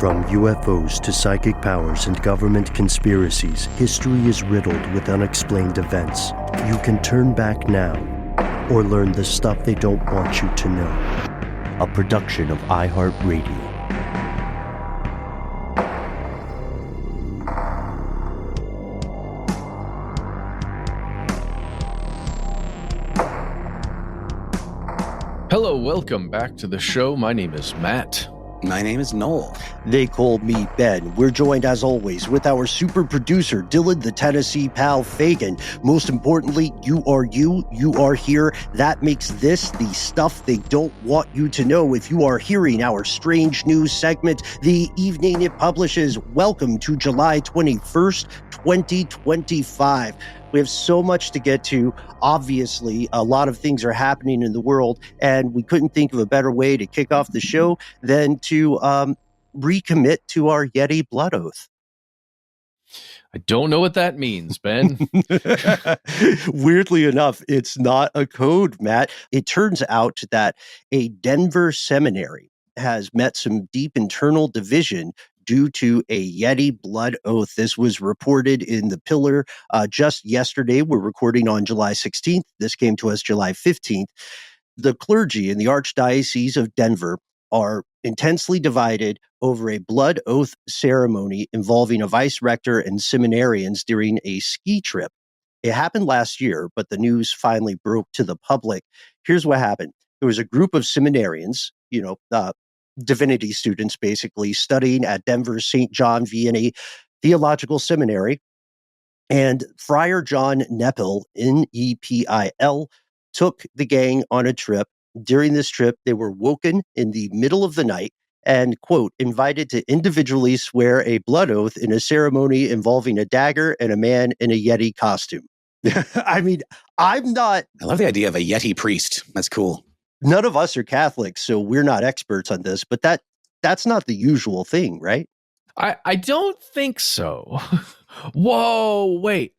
From UFOs to psychic powers and government conspiracies, history is riddled with unexplained events. You can turn back now or learn the stuff they don't want you to know. A production of iHeartRadio. Hello, welcome back to the show. My name is Matt. My name is Noel. They call me Ben. We're joined, as always, with our super producer, Dylan the Tennessee Pal Fagan. Most importantly, you are here. That makes this the stuff they don't want you to know. If you are hearing our strange news segment, the evening it publishes, welcome to July 21st, 2025. We have so much to get to. Obviously, a lot of things are happening in the world, and we couldn't think of a better way to kick off the show than to recommit to our Yeti blood oath. I don't know what that means, Ben. Weirdly enough, it's not a code, Matt. It turns out that a Denver seminary has met some deep internal division due to a Yeti blood oath. This was reported in The Pillar just yesterday. We're recording on July 16th. This came to us July 15th. The clergy in the Archdiocese of Denver are intensely divided over a blood oath ceremony involving a vice rector and seminarians during a ski trip. It happened last year, but the news finally broke to the public. Here's what happened. There was a group of seminarians, divinity students basically studying at Denver's St. John Vianney Theological Seminary. And Friar John Nepil, N-E-P-I-L, took the gang on a trip. During this trip, they were woken in the middle of the night and, quote, invited to individually swear a blood oath in a ceremony involving a dagger and a man in a Yeti costume. I mean, I love the idea of a Yeti priest. That's cool. None of us are Catholics, so we're not experts on this, but that's not the usual thing, right? I don't think so. Whoa, wait.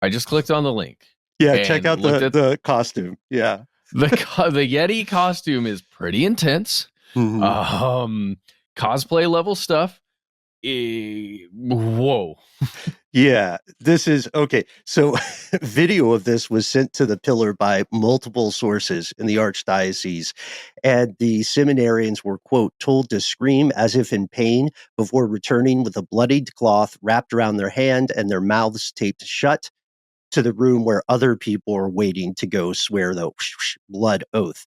I just clicked on the link. Yeah, check out the costume. Yeah. The Yeti costume is pretty intense. Mm-hmm. Cosplay level stuff. Whoa. Yeah, this is okay. So video of this was sent to The Pillar by multiple sources in the Archdiocese, and the seminarians were, quote, told to scream as if in pain before returning with a bloodied cloth wrapped around their hand and their mouths taped shut to the room where other people are waiting to go swear the blood oath.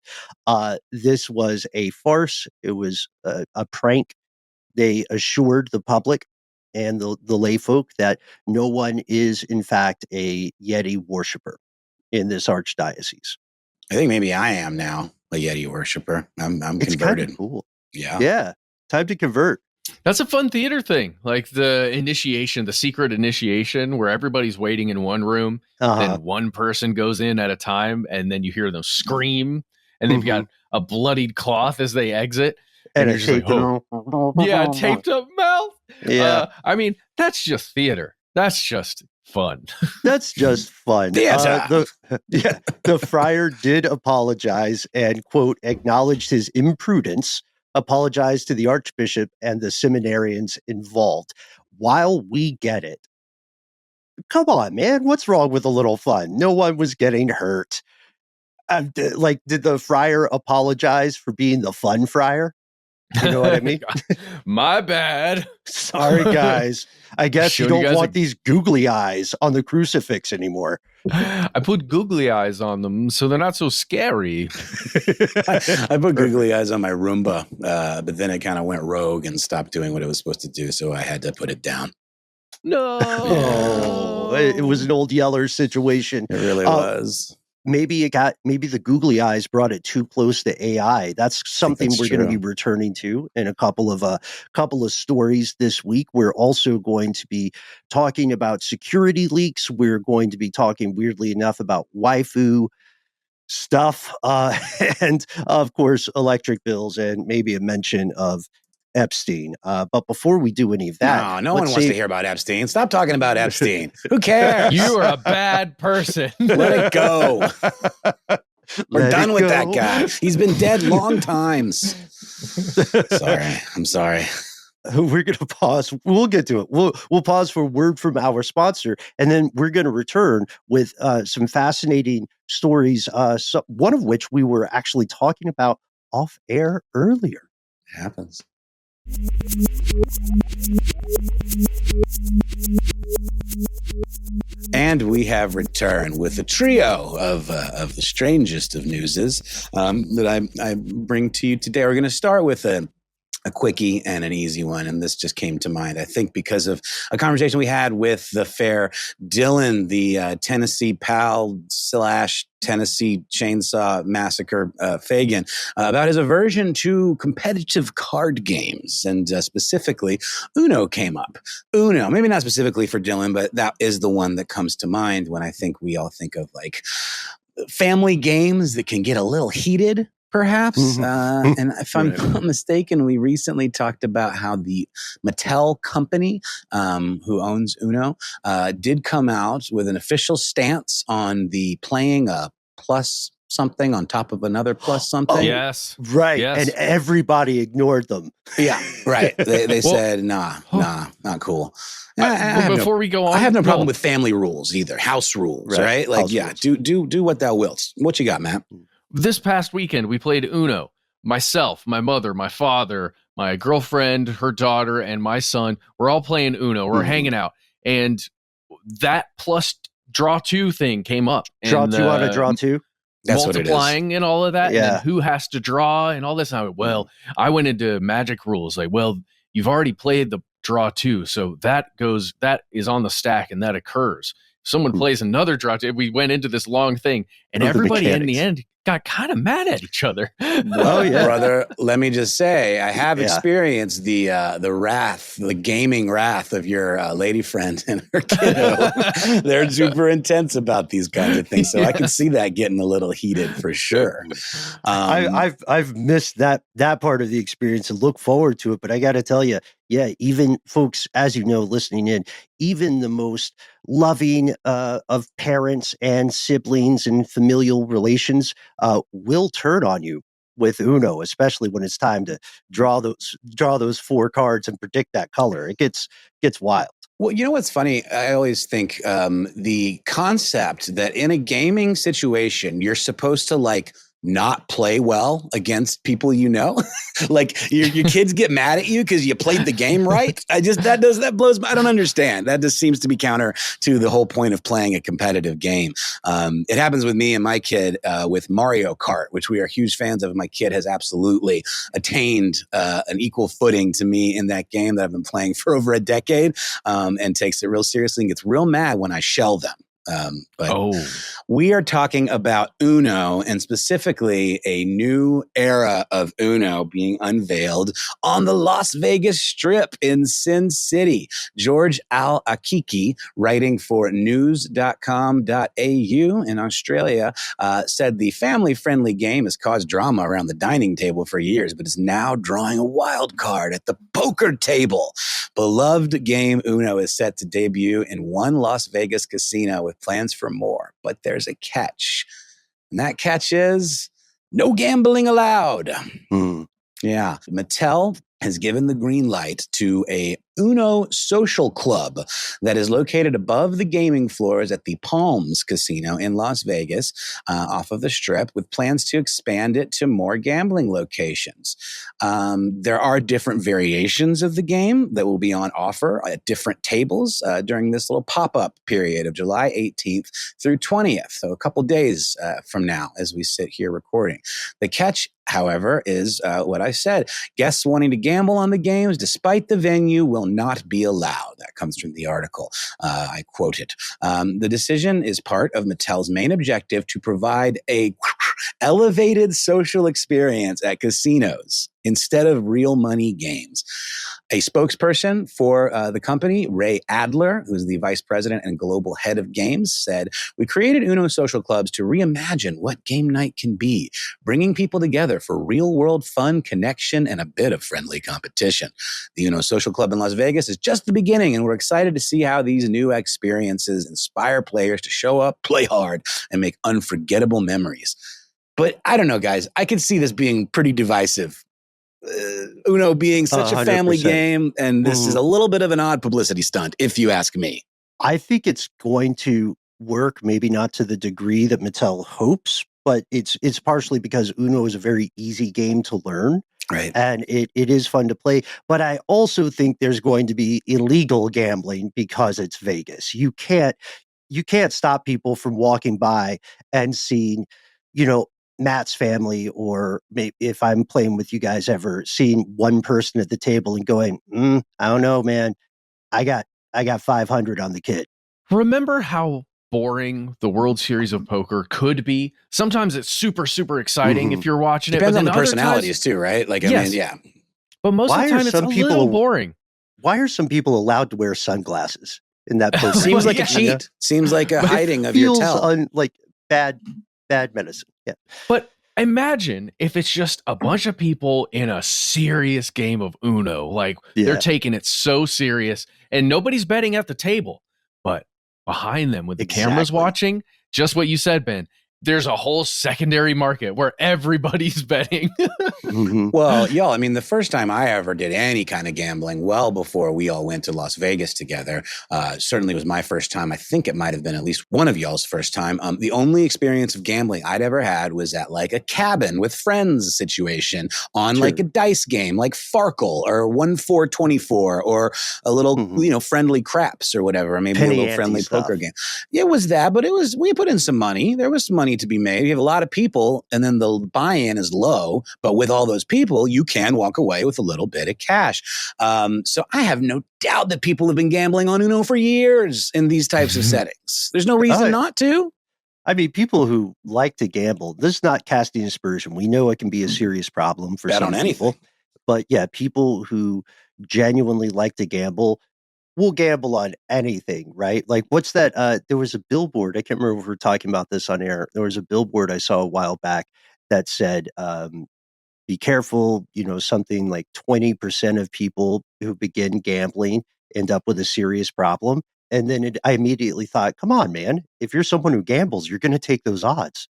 This was a farce. It was a prank. They assured the public and the lay folk that no one is, in fact, a Yeti worshiper in this archdiocese. I think maybe I am now a Yeti worshiper. I'm it's converted. Kind of cool. Yeah. Time to convert. That's a fun theater thing, like the initiation, the secret initiation, where everybody's waiting in one room, then one person goes in at a time, and then you hear them scream, and they've got a bloodied cloth as they exit. And a taped taped up mouth. Yeah. I mean, that's just theater. That's just fun. That's just fun. The friar did apologize and, quote, acknowledged his imprudence, apologized to the archbishop and the seminarians involved. While we get it, come on, man, what's wrong with a little fun? No one was getting hurt. Did the friar apologize for being the fun friar? You know what I mean? My bad. Sorry, guys. I guess you don't want these googly eyes on the crucifix anymore. I put googly eyes on them so they're not so scary. I put googly eyes on my Roomba, but then it kind of went rogue and stopped doing what it was supposed to do, so I had to put it down. No. It was an old Yeller situation. It really was. Maybe the googly eyes brought it too close to AI. That's something we're going to be returning to in a couple of stories this week. We're also going to be talking about security leaks. We're going to be talking, weirdly enough, about waifu stuff, and of course, electric bills, and maybe a mention of Epstein. But before we do any of that, no one wants to hear about Epstein. Stop talking about Epstein. Who cares? You are a bad person. Let it go. We're done with that guy. He's been dead long times. Sorry. I'm sorry. We're going to pause. We'll get to it. We'll pause for a word from our sponsor, and then we're going to return with some fascinating stories, one of which we were actually talking about off air earlier. It happens. And we have returned with a trio of the strangest of newses that I bring to you today. We're going to start with a quickie and an easy one. And this just came to mind, I think, because of a conversation we had with the fair Dylan, the Tennessee pal / Tennessee Chainsaw Massacre Fagan, about his aversion to competitive card games. And specifically, Uno came up. Uno, maybe not specifically for Dylan, but that is the one that comes to mind when I think we all think of like family games that can get a little heated. Perhaps. And if I'm not mistaken, we recently talked about how the Mattel company, who owns Uno, did come out with an official stance on the playing a plus something on top of another plus something. Oh, yes. Right. Yes. And everybody ignored them. Yeah, right. They said, nah, not cool. Before we go on, I have no problem with family rules either. House rules, right? Like, House rules. do what thou wilt. What you got, Matt? This past weekend, we played Uno. Myself, my mother, my father, my girlfriend, her daughter, and my son. We're all playing Uno. We're hanging out. And that plus draw two thing came up. Draw two on a draw two? That's multiplying and all of that. Yeah. And then who has to draw and all this. And I went into magic rules. Like, well, you've already played the draw two. So that is on the stack and that occurs. Someone plays another draw two. We went into this long thing and everybody in the end got kind of mad at each other. Oh yeah, brother. Let me just say, I have experienced the wrath, the gaming wrath of your lady friend and her kiddo. They're super intense about these kinds of things, so I can see that getting a little heated for sure. I've missed that part of the experience and look forward to it, but I got to tell you, even folks, as you know, listening in, even the most loving of parents and siblings and familial relations will turn on you with Uno, especially when it's time to draw those four cards and predict that color. It gets wild. Well, you know what's funny? I always think the concept that in a gaming situation, you're supposed to like not play well against people you know. Like your kids get mad at you because you played the game right. That blows my, I don't understand. That just seems to be counter to the whole point of playing a competitive game. It happens with me and my kid with Mario Kart, which we are huge fans of. My kid has absolutely attained an equal footing to me in that game that I've been playing for over a decade, and takes it real seriously and gets real mad when I shell them. We are talking about Uno, and specifically a new era of Uno being unveiled on the Las Vegas Strip in Sin City. George Al-Akiki, writing for news.com.au in Australia, said the family-friendly game has caused drama around the dining table for years, but is now drawing a wild card at the poker table. Beloved game Uno is set to debut in one Las Vegas casino with plans for more, but there's a catch. And that catch is no gambling allowed. Yeah. Mattel has given the green light to a Uno social club that is located above the gaming floors at the Palms Casino in Las Vegas, off of the Strip, with plans to expand it to more gambling locations. There are different variations of the game that will be on offer at different tables during this little pop-up period of July 18th through 20th, so a couple days from now as we sit here recording. The catch, however, is what I said. Guests wanting to gamble on the games, despite the venue, will not be allowed. That comes from the article. I quote it. The decision is part of Mattel's main objective to provide a elevated social experience at casinos instead of real money games. A spokesperson for the company, Ray Adler, who's the vice president and global head of games, said, "We created Uno social clubs to reimagine what game night can be, bringing people together for real-world fun, connection, and a bit of friendly competition. The Uno social club in Las Vegas is just the beginning, and we're excited to see how these new experiences inspire players to show up, play hard, and make unforgettable memories." But I don't know, guys. I could see this being pretty divisive Uno being such a family 100%. game, and this is a little bit of an odd publicity stunt, if you ask me. I think it's going to work, maybe not to the degree that Mattel hopes, but it's partially because Uno is a very easy game to learn. Right. And it is fun to play. But I also think there's going to be illegal gambling because it's Vegas. You can't stop people from walking by and seeing, Matt's family, or maybe if I'm playing with you guys, ever seeing one person at the table and going, I don't know, man. I got 500 on the kid. Remember how boring the World Series of Poker could be? Sometimes it's super, super exciting if you're watching Depends it. on the personalities too, right? Like, I mean, yeah. But most of the time, it's a little boring. Why are some people allowed to wear sunglasses in that poker? Seems like a cheat. Seems like a hiding of your tell. Like bad medicine. Yeah. But imagine if it's just a bunch of people in a serious game of Uno. Like they're taking it so serious and nobody's betting at the table. But behind them with the cameras watching, just what you said, Ben, there's a whole secondary market where everybody's betting. Well, y'all, I mean, the first time I ever did any kind of gambling, well before we all went to Las Vegas together, certainly was my first time. I think it might have been at least one of y'all's first time. The only experience of gambling I'd ever had was at like a cabin with friends situation on like a dice game, like Farkle or 1-4-24 or a little, friendly craps or whatever. Or maybe a little friendly poker game. It was that, but we put in some money. There was some money to be made. You have a lot of people and then the buy-in is low, but with all those people, you can walk away with a little bit of cash. So I have no doubt that people have been gambling on Uno for years in these types of settings. There's no reason not to. I mean, people who like to gamble, this is not casting aspersion. We know it can be a serious problem for some people. But yeah, people who genuinely like to gamble will gamble on anything, right? Like what's that? There was a billboard. I can't remember if we were talking about this on air. There was a billboard I saw a while back that said, be careful, something like 20% of people who begin gambling end up with a serious problem. And then I immediately thought, come on, man, if you're someone who gambles, you're going to take those odds.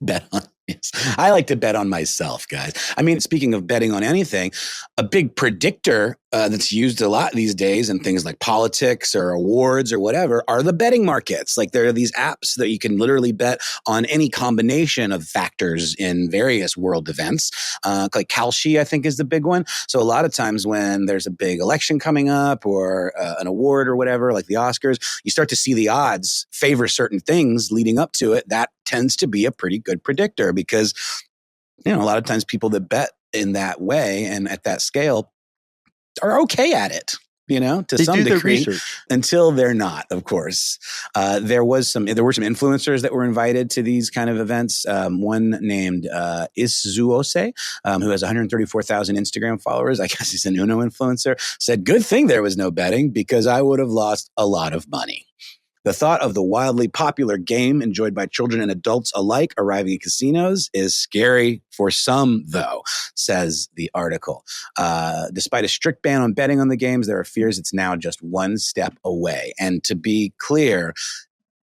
Bet on yes. I like to bet on myself, guys. I mean, speaking of betting on anything, a big predictor that's used a lot these days in things like politics or awards or whatever are the betting markets. Like there are these apps that you can literally bet on any combination of factors in various world events. Like Kalshi, I think, is the big one. So a lot of times when there's a big election coming up or an award or whatever, like the Oscars, you start to see the odds favor certain things leading up to it. That tends to be a pretty good predictor because, a lot of times people that bet in that way and at that scale are okay at it, to some degree until they're not, of course. There were some influencers that were invited to these kind of events. One named Iszuose, who has 134,000 Instagram followers. I guess he's an Uno influencer, said, good thing there was no betting because I would have lost a lot of money. The thought of the wildly popular game enjoyed by children and adults alike arriving at casinos is scary for some, though, says the article. Despite a strict ban on betting on the games, there are fears it's now just one step away. And to be clear,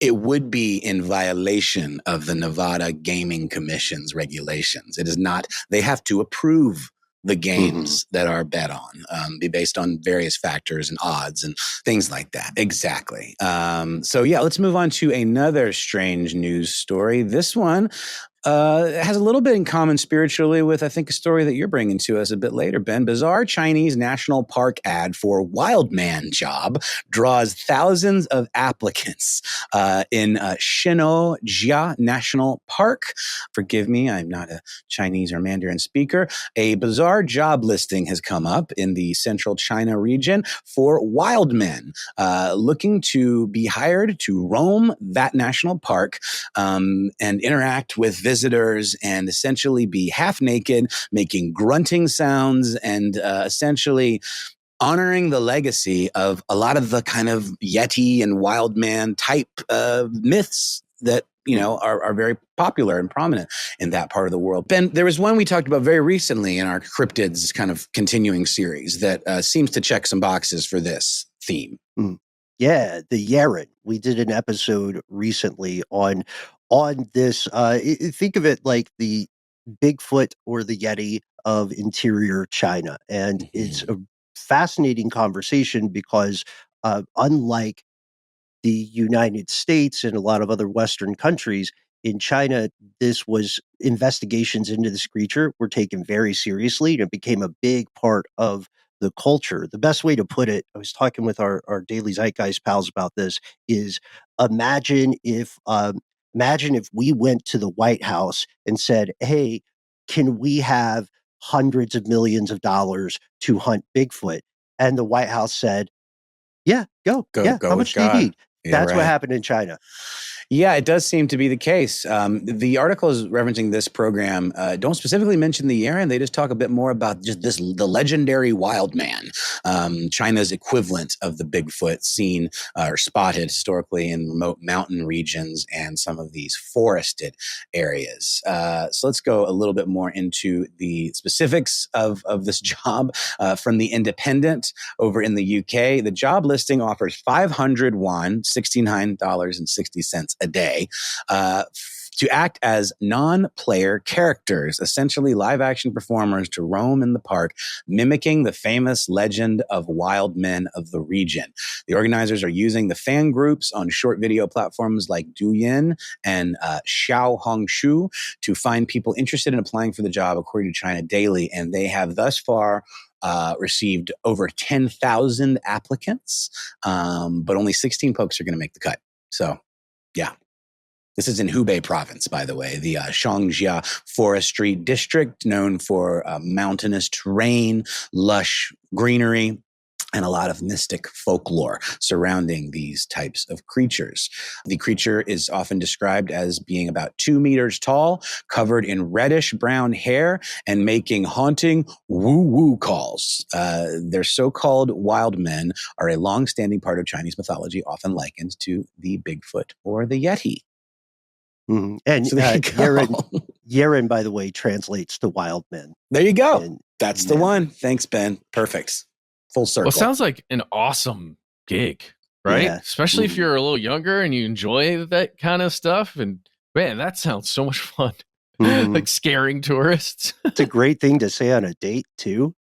it would be in violation of the Nevada Gaming Commission's regulations. It is not, they have to approve the games that are bet on, be based on various factors and odds and things like that. Exactly. So yeah, let's move on to another strange news story. This one has a little bit in common spiritually with, I think, a story that you're bringing to us a bit later, Ben. Bizarre Chinese national park ad for wild man job draws thousands of applicants in Shinojia National Park. Forgive me, I'm not a Chinese or Mandarin speaker. A bizarre job listing has come up in the central China region for wild men looking to be hired to roam that national park and interact with visitors and essentially be half naked, making grunting sounds and essentially honoring the legacy of a lot of the kind of Yeti and wild man type myths that are very popular and prominent in that part of the world. Ben, there was one we talked about very recently in our cryptids kind of continuing series that seems to check some boxes for this theme. Yeah, the Yeren. We did an episode recently on this. Think of it like the Bigfoot or the Yeti of interior China. And it's a fascinating conversation because unlike the United States and a lot of other Western countries, in China, investigations into this creature were taken very seriously, and it became a big part of the culture. The best way to put it, I was talking with our Daily Zeitgeist pals about this, is imagine if we went to the White House and said, "Hey, can we have hundreds of millions of dollars to hunt Bigfoot?" And the White House said, "Yeah, go. Yeah, Go how with much do you God. need?" Yeah, That's what right. happened in China. Yeah, it does seem to be the case. The article is referencing this program. Don't specifically mention the Yeren. They just talk a bit more about just the legendary wild man, China's equivalent of the Bigfoot seen or spotted historically in remote mountain regions and some of these forested areas. So let's go a little bit more into the specifics of this job from the Independent over in the UK. The job listing offers 500 yuan, $69.60 a day, to act as non-player characters, essentially live-action performers to roam in the park, mimicking the famous legend of wild men of the region. The organizers are using the fan groups on short video platforms like Douyin and Xiaohongshu to find people interested in applying for the job, according to China Daily, and they have thus far received over 10,000 applicants, but only 16 folks are going to make the cut. So, yeah. This is in Hubei province, by the way, the Shangjia Forestry District, known for mountainous terrain, lush greenery, and a lot of mystic folklore surrounding these types of creatures. The creature is often described as being about 2 meters tall, covered in reddish brown hair, and making haunting woo-woo calls. Their so-called wild men are a long-standing part of Chinese mythology, often likened to the Bigfoot or the Yeti. Mm-hmm. And So there you go. Yeren, by the way, translates to wild men. There you go. That's the one. Thanks, Ben. Perfect. Full circle. Well, it sounds like an awesome gig, right? Yeah. Especially if you're a little younger and you enjoy that kind of stuff. And man, that sounds so much fun. Like scaring tourists. It's a great thing to say on a date too.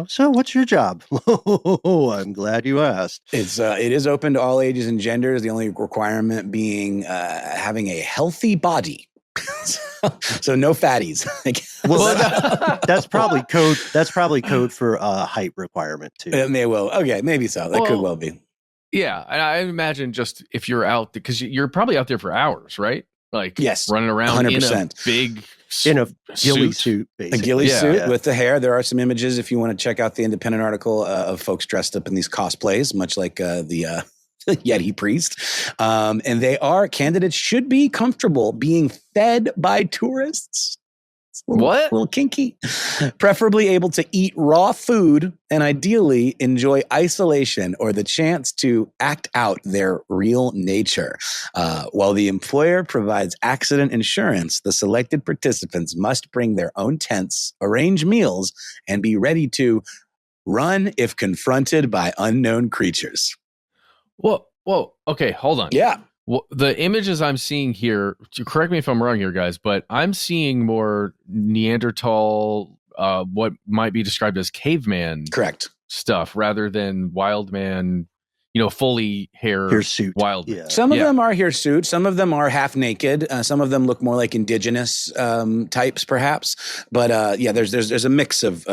So what's your job? Oh, I'm glad you asked. It is open to all ages and genders. The only requirement being having a healthy body. So no fatties. Well, that's probably code. That's probably code for a height requirement too. It may well. Okay, maybe so. That could well be. Yeah, I imagine just if you're out, because you're probably out there for hours, right? Like yes, running around 100%. In a big in a ghillie suit, basically. A ghillie suit with the hair. There are some images if you want to check out the Independent article of folks dressed up in these cosplays, much like the Yeti priest. And candidates should be comfortable being fed by tourists. A little kinky. Preferably able to eat raw food and ideally enjoy isolation or the chance to act out their real nature. While the employer provides accident insurance, the selected participants must bring their own tents, arrange meals, and be ready to run if confronted by unknown creatures. Whoa, okay, hold on. Yeah. Well, the images I'm seeing here, correct me if I'm wrong here, guys, but I'm seeing more Neanderthal, what might be described as caveman stuff rather than wild man, fully hirsute wild man. Some of them are hirsute. Some of them are half naked. Some of them look more like indigenous types, perhaps. But there's a mix of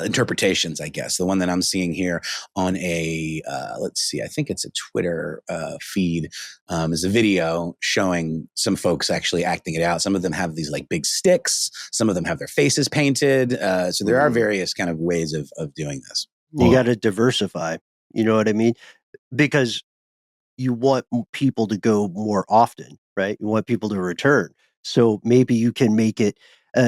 interpretations, I guess. The one that I'm seeing here on let's see, I think it's a Twitter feed, is a video showing some folks actually acting it out. Some of them have these like big sticks. Some of them have their faces painted. So there are various kind of ways of doing this. You got to diversify. You know what I mean? Because you want people to go more often, right? You want people to return. So maybe you can make it,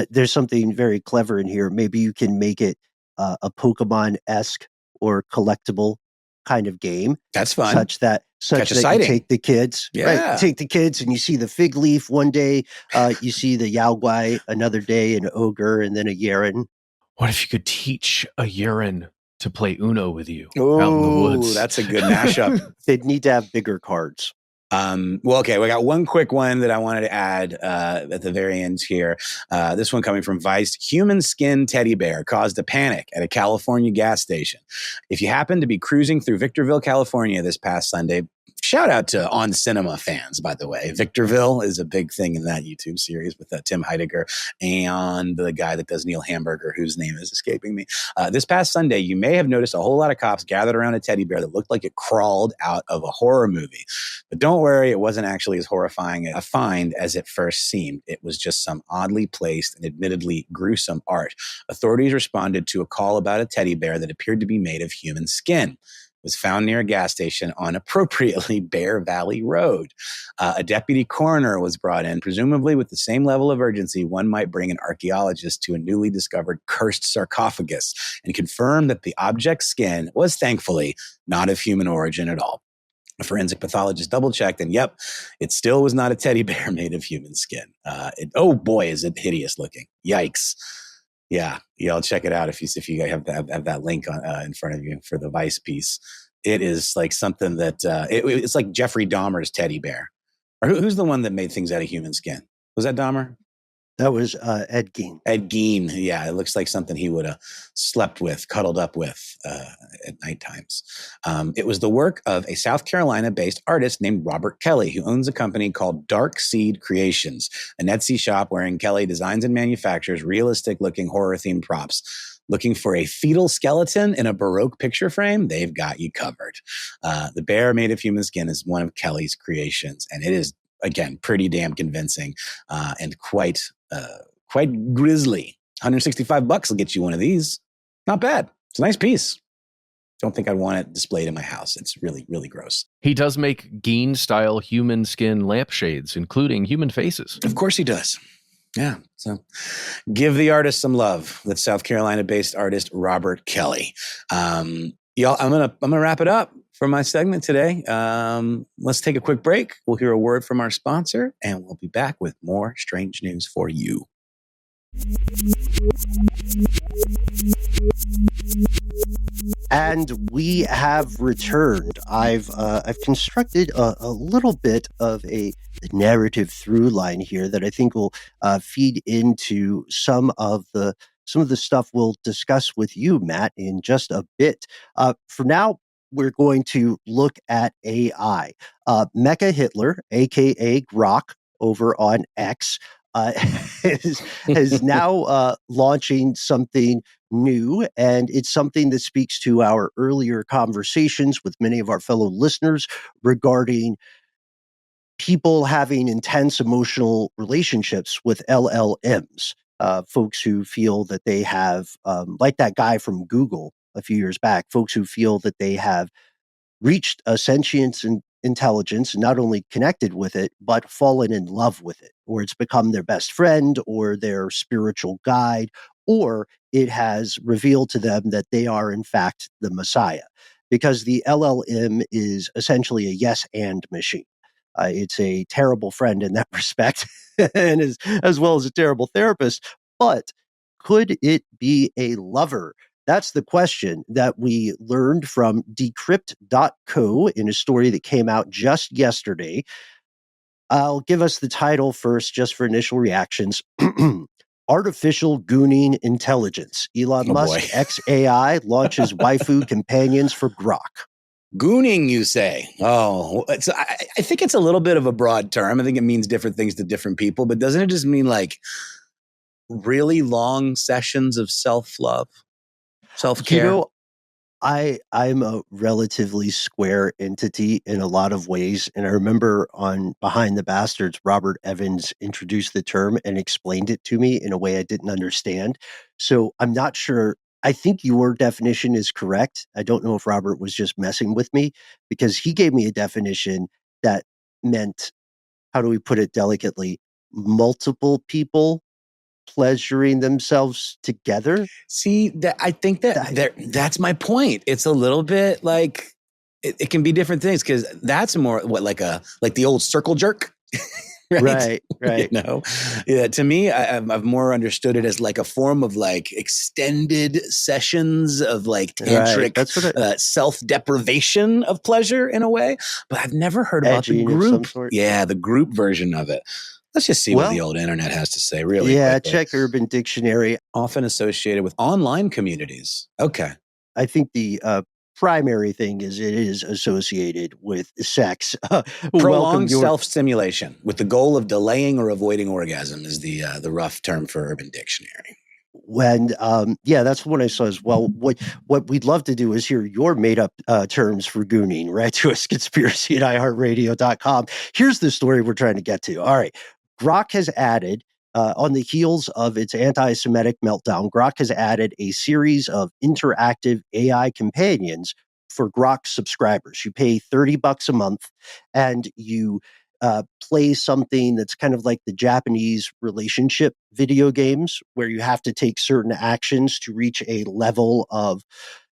there's something very clever in here. Maybe you can make it a Pokemon-esque or collectible kind of game. That's fun. Such that you take the kids, right? Take the kids and you see the fig leaf one day, you see the Yao Guai another day, an ogre, and then a Yeren. What if you could teach a Yeren to play Uno with you out in the woods? That's a good mashup. They'd need to have bigger cards. Well, okay, we got one quick one that I wanted to add at the very end here. This one coming from Vice. Human skin teddy bear caused a panic at a California gas station. If you happen to be cruising through Victorville, California this past Sunday, shout out to On Cinema fans, by the way. Victorville is a big thing in that YouTube series with Tim Heidegger and the guy that does Neil Hamburger, whose name is escaping me. This past Sunday, you may have noticed a whole lot of cops gathered around a teddy bear that looked like it crawled out of a horror movie. But don't worry, it wasn't actually as horrifying a find as it first seemed. It was just some oddly placed and admittedly gruesome art. Authorities responded to a call about a teddy bear that appeared to be made of human skin. Was found near a gas station on appropriately Bear Valley Road. A deputy coroner was brought in, presumably with the same level of urgency one might bring an archaeologist to a newly discovered cursed sarcophagus, and confirmed that the object's skin was thankfully not of human origin at all. A forensic pathologist double-checked, and yep, it still was not a teddy bear made of human skin. Oh boy, is it hideous looking. Yikes. Yeah, I'll check it out if you have that link on in front of you for the Vice piece. It is like something that it's like Jeffrey Dahmer's teddy bear. Or who's the one that made things out of human skin? Was that Dahmer? That was Ed Gein. Ed Gein, yeah. It looks like something he would have slept with, cuddled up with at night times. It was the work of a South Carolina-based artist named Robert Kelly, who owns a company called Dark Seed Creations, an Etsy shop wherein Kelly designs and manufactures realistic-looking horror-themed props. Looking for a fetal skeleton in a Baroque picture frame? They've got you covered. The bear made of human skin is one of Kelly's creations, and it is, again, pretty damn convincing and quite grisly. $165 will get you one of these. Not bad. It's a nice piece. Don't think I'd want it displayed in my house. It's really, really gross. He does make Gein-style human skin lampshades, including human faces. Of course he does. Yeah. So give the artist some love. That's South Carolina-based artist Robert Kelly. Y'all, I'm gonna wrap it up for my segment today. Let's take a quick break. We'll hear a word from our sponsor, and we'll be back with more strange news for you. And we have returned. I've constructed a little bit of a narrative through line here that I think will feed into some of the stuff we'll discuss with you, Matt, in just a bit. For now, we're going to look at AI. Mecha Hitler, aka Grok, over on X, is now launching something new, and it's something that speaks to our earlier conversations with many of our fellow listeners regarding people having intense emotional relationships with LLMs. Folks who feel that they have, like that guy from Google a few years back, folks who feel that they have reached a sentience and intelligence, and not only connected with it, but fallen in love with it, or it's become their best friend or their spiritual guide, or it has revealed to them that they are, in fact, the Messiah. Because the LLM is essentially a yes and machine. It's a terrible friend in that respect, and as well as a terrible therapist. But could it be a lover? That's the question that we learned from decrypt.co in a story that came out just yesterday. I'll give us the title first, just for initial reactions. Artificial Gooning Intelligence. Elon Musk XAI launches waifu companions for Grok. Gooning, you say? Oh, I think it's a little bit of a broad term. I think it means different things to different people, but doesn't it just mean like really long sessions of self-love, self-care? You know, I'm a relatively square entity in a lot of ways. And I remember on Behind the Bastards, Robert Evans introduced the term and explained it to me in a way I didn't understand. So I'm not sure. I think your definition is correct. I don't know if Robert was just messing with me, because he gave me a definition that meant, how do we put it delicately, multiple people pleasuring themselves together. See, I think that's my point. It's a little bit like it can be different things, because that's more like the old circle jerk. Right. Yeah, to me, I've more understood it as like a form of like extended sessions of like tantric self-deprivation of pleasure in a way. But I've never heard about the group. Of some sort. Yeah, the group version of it. Let's just see what the old internet has to say really quickly. Check Urban Dictionary. Often associated with online communities. Okay. I think the primary thing is it is associated with sex. Prolonged self-stimulation with the goal of delaying or avoiding orgasm is the rough term for Urban Dictionary. When that's what I saw as well. What we'd love to do is hear your made up terms for gooning. Write to us, conspiracy at iHeartRadio.com. Here's the story we're trying to get to. All right. Grok has added, on the heels of its anti-Semitic meltdown, Grok has added a series of interactive AI companions for Grok subscribers. You pay $30 a month and you play something that's kind of like the Japanese relationship video games where you have to take certain actions to reach a level of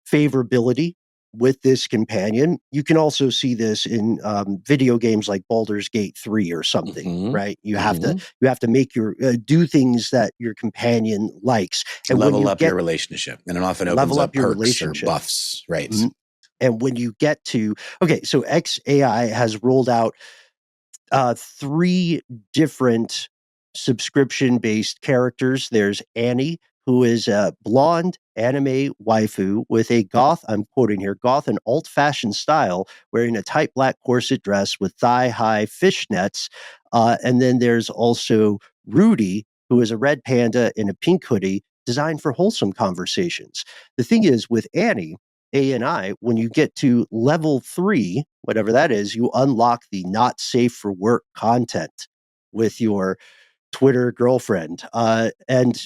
favorability with this companion. You can also see this in video games like Baldur's Gate 3 or something, right? You have to make your do things that your companion likes and level up your relationship, and it often opens up your perks or buffs, right? Mm-hmm. And when you get to so XAI has rolled out 3 different subscription-based characters. There's Annie, who is a blonde anime waifu with a goth, I'm quoting here, goth and alt-fashioned style, wearing a tight black corset dress with thigh-high fishnets. And then there's also Rudy, who is a red panda in a pink hoodie, designed for wholesome conversations. The thing is, with Annie, ANI, when you get to level 3, whatever that is, you unlock the not safe for work content with your Twitter girlfriend. And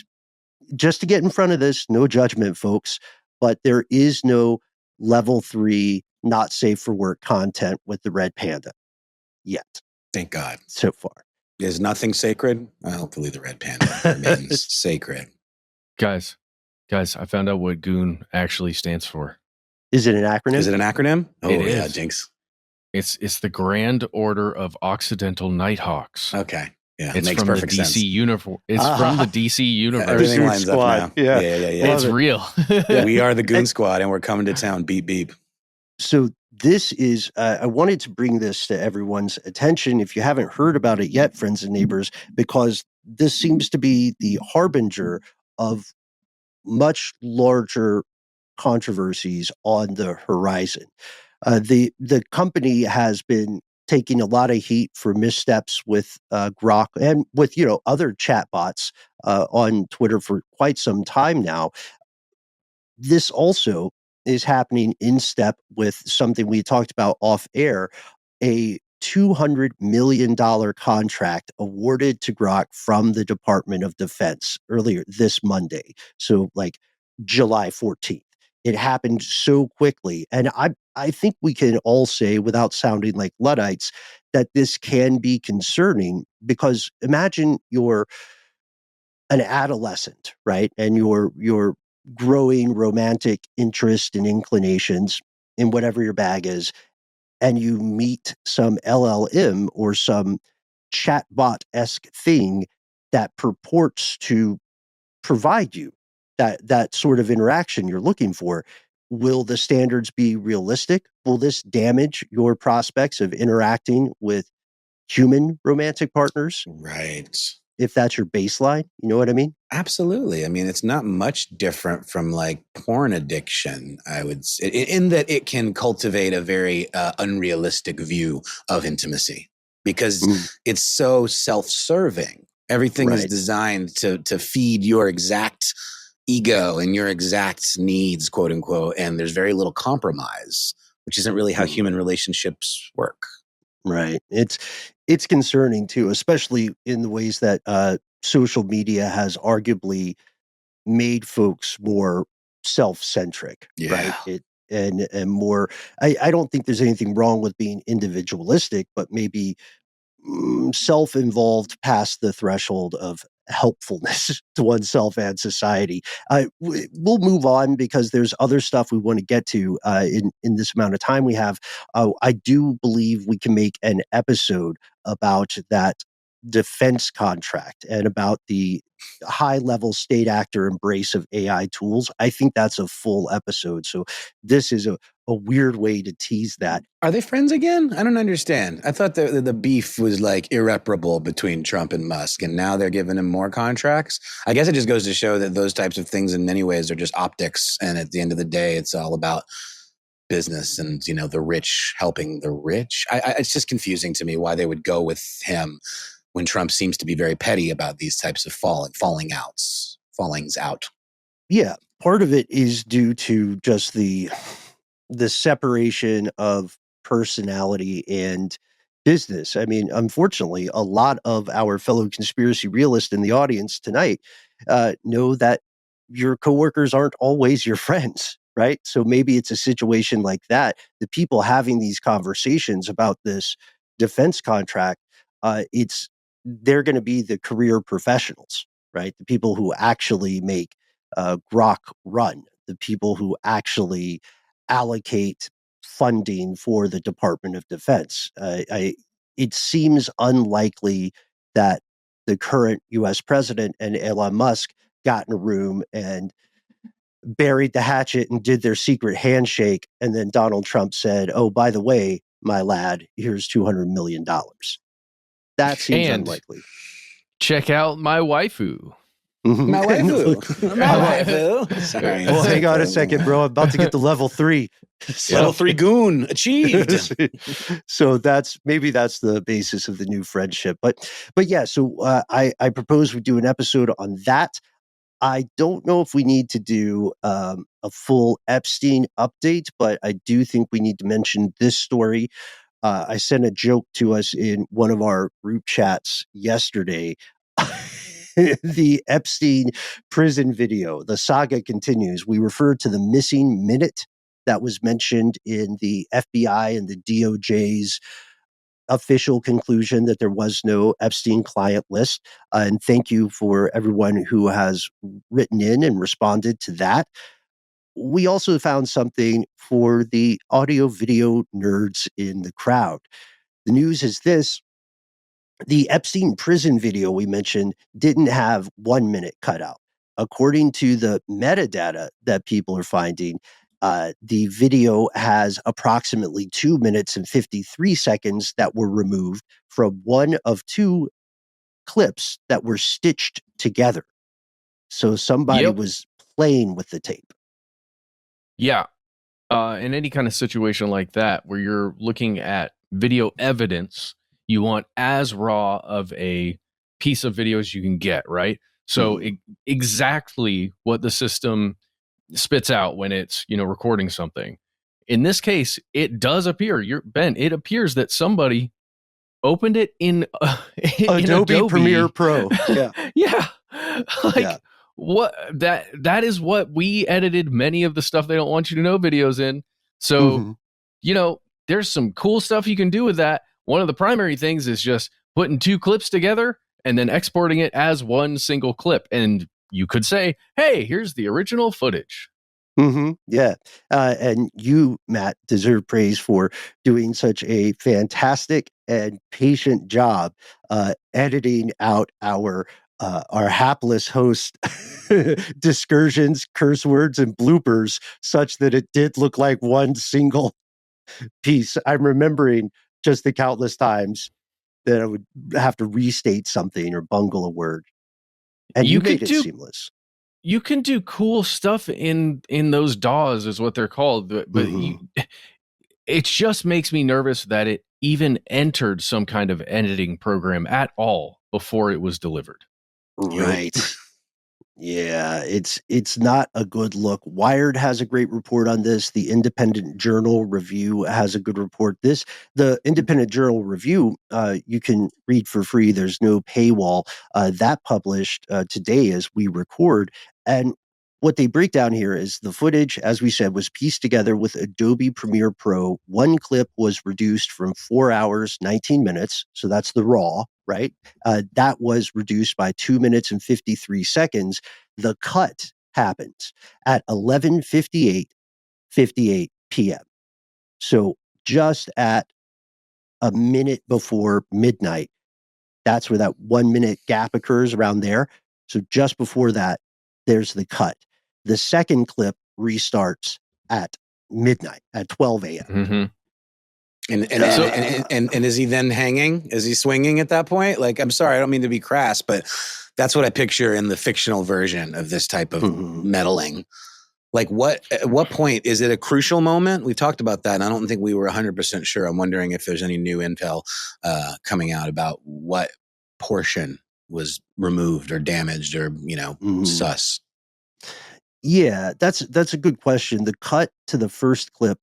just to get in front of this, no judgment, folks, but there is no level 3 not safe for work content with the red panda yet. Thank God. So far. Is nothing sacred? Well, hopefully the red panda remains sacred. Guys, I found out what goon actually stands for. Is it an acronym? Oh, yeah, Jinx. It's the Grand Order of Occidental Nighthawks. Okay. Yeah, it's makes from perfect the DC sense. universe. It's from the DC universe. Everything lines up now. Yeah. It's real. We are the Goon Squad, and we're coming to town. Beep, beep. So this is, I wanted to bring this to everyone's attention, if you haven't heard about it yet, friends and neighbors, because this seems to be the harbinger of much larger controversies on the horizon. The company has been taking a lot of heat for missteps with Grok and with other chatbots on Twitter for quite some time now. This also is happening in step with something we talked about off air, a $200 million contract awarded to Grok from the Department of Defense earlier this Monday. So like July 14th. It happened so quickly. And I think we can all say, without sounding like Luddites, that this can be concerning, because imagine you're an adolescent, right? And you're growing romantic interest and inclinations in whatever your bag is, and you meet some LLM or some chatbot-esque thing that purports to provide you that sort of interaction you're looking for. Will the standards be realistic? Will this damage your prospects of interacting with human romantic partners? Right. If that's your baseline, you know what I mean? Absolutely. I mean, it's not much different from like porn addiction, I would say, in that it can cultivate a very unrealistic view of intimacy, because it's so self-serving. Everything is designed to feed your exact ego and your exact needs, quote unquote, and there's very little compromise, which isn't really how human relationships work. Right. It's concerning too, especially in the ways that social media has arguably made folks more self-centric, right? And more. I don't think there's anything wrong with being individualistic, but maybe self-involved past the threshold of helpfulness to oneself and society. We'll move on because there's other stuff we want to get to in this amount of time we have. I do believe we can make an episode about that defense contract and about the high-level state actor embrace of AI tools, I think that's a full episode. So this is a weird way to tease that. Are they friends again? I don't understand. I thought the beef was like irreparable between Trump and Musk, and now they're giving him more contracts. I guess it just goes to show that those types of things in many ways are just optics. And at the end of the day, it's all about business and, the rich helping the rich. It's just confusing to me why they would go with him when Trump seems to be very petty about these types of fallings out. Yeah. Part of it is due to just the separation of personality and business. I mean, unfortunately, a lot of our fellow conspiracy realists in the audience tonight know that your coworkers aren't always your friends, right? So maybe it's a situation like that. The people having these conversations about this defense contract, they're going to be the career professionals, right? The people who actually make Grok run, the people who actually allocate funding for the Department of Defense. It seems unlikely that the current U.S. president and Elon Musk got in a room and buried the hatchet and did their secret handshake, and then Donald Trump said, "Oh, by the way, my lad, here's $200 million." That seems unlikely. Check out my waifu. My waifu. My waifu. Sorry. Well, hang on a second, bro. I'm about to get to level 3. Level 3 goon achieved. So maybe that's the basis of the new friendship. But yeah, so I propose we do an episode on that. I don't know if we need to do a full Epstein update, but I do think we need to mention this story. I sent a joke to us in one of our group chats yesterday. The Epstein prison video, the saga continues. We refer to the missing minute that was mentioned in the FBI and the DOJ's official conclusion that there was no Epstein client list. And thank you for everyone who has written in and responded to that. We also found something for the audio video nerds in the crowd. The news is this. The Epstein prison video we mentioned didn't have 1 minute cutout. According to the metadata that people are finding, the video has approximately 2 minutes and 53 seconds that were removed from one of 2 clips that were stitched together. So somebody was playing with the tape. Yeah. In any kind of situation like that, where you're looking at video evidence, you want as raw of a piece of video as you can get, right? So exactly what the system spits out when it's, recording something. In this case, it does appear, Ben, it appears that somebody opened it in Adobe Premiere Pro. Yeah. Yeah. What that is what we edited many of the stuff they don't want you to know videos in. So, there's some cool stuff you can do with that. One of the primary things is just putting 2 clips together and then exporting it as one single clip. And you could say, hey, here's the original footage. Yeah. And you, Matt, deserve praise for doing such a fantastic and patient job editing out our hapless host discursions, curse words, and bloopers such that it did look like one single piece. I'm remembering just the countless times that I would have to restate something or bungle a word. And you made it seamless. You can do cool stuff in those DAWs is what they're called. But it just makes me nervous that it even entered some kind of editing program at all before it was delivered. Right. Yeah, it's not a good look. Wired has a great report on this. The Independent Journal Review has a good report. The Independent Journal Review, you can read for free. There's no paywall. That published today as we record. And what they break down here is the footage, as we said, was pieced together with Adobe Premiere Pro. One clip was reduced from 4 hours, 19 minutes. So that's the raw, right? That was reduced by 2 minutes and 53 seconds. The cut happens at 11:58 p.m. So just at a minute before midnight, That's where that 1 minute gap occurs around there. So just before that, there's the cut. The second clip restarts at midnight, at 12 a.m. Mm-hmm. And is he then hanging? Is he swinging at that point? Like, I'm sorry, I don't mean to be crass, but that's what I picture in the fictional version of this type of meddling. Like, at what point is it a crucial moment? We talked about that, and I don't think we were 100% sure. I'm wondering if there's any new intel coming out about what portion was removed or damaged or, sus. Yeah, that's a good question. The cut to the first clip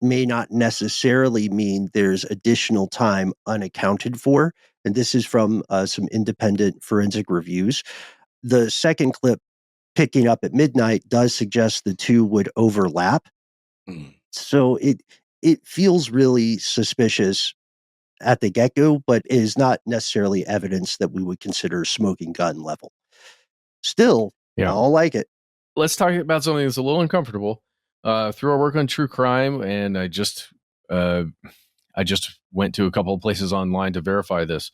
may not necessarily mean there's additional time unaccounted for. And this is from some independent forensic reviews. The second clip picking up at midnight does suggest the two would overlap. So it feels really suspicious at the get-go, but is not necessarily evidence that we would consider smoking gun level. Still, I don't like it. Let's talk about something that's a little uncomfortable. Through our work on true crime, and I just went to a couple of places online to verify this.